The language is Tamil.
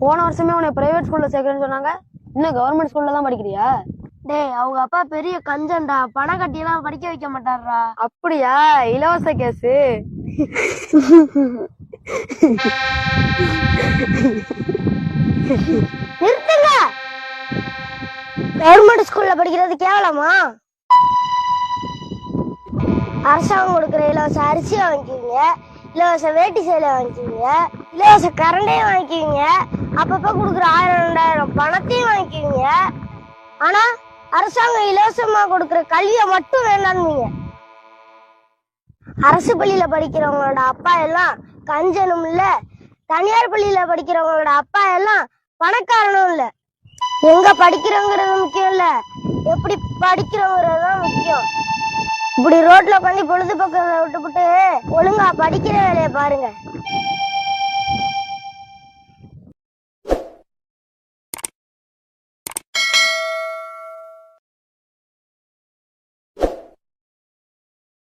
போன வருஷமே உன்னை பிரைவேட் ஸ்கூல்ல சேர்க்கறேன்னு சொன்னாங்க. இன்னும் கவர்மெண்ட் ஸ்கூல்ல தான் படிக்கிறியா? டேய், அவங்க அப்பா பெரிய கஞ்சன்டா, பணம் கட்டி எல்லாம் படிக்க வைக்க மாட்டாரா. அப்படியா? இலவச கேசு. நிறுத்துங்க. கவர்மெண்ட் ஸ்கூல்ல படிக்கிறது கேவலமா? அரசாங்கம் கொடுக்குற இலவச அரிசி வாங்கிக்குவீங்க, இலவச வேட்டி சேலை வாங்கிக்குவீங்க, இலவச கரண்டையும் வாங்கிக்குவீங்க, அப்பப்ப கொடுக்குற 1000-2000 பணத்தையும் வாங்கிக்குவீங்க. ஆனா அரசாங்கம் இலவசமா கொடுக்குற கல்வியை மட்டும் வேண்டாம்னீங்க. அரசு பள்ளியில படிக்கிறவங்களோட அப்பா எல்லாம் கஞ்சனும் இல்ல, தனியார் பள்ளியில படிக்கிறவங்களோட அப்பா எல்லாம் பணக்காரனும் இல்ல. எங்க படிக்கிறோங்கிறது முக்கியம் இல்ல, எப்படி படிக்கிறோங்கிறதுதான் முக்கியம். இப்படி ரோட்ல உட்காந்து பொழுதுபோக்கு விட்டுப்புட்டு ஒழுங்கா படிக்கிற வேலையை பாருங்க.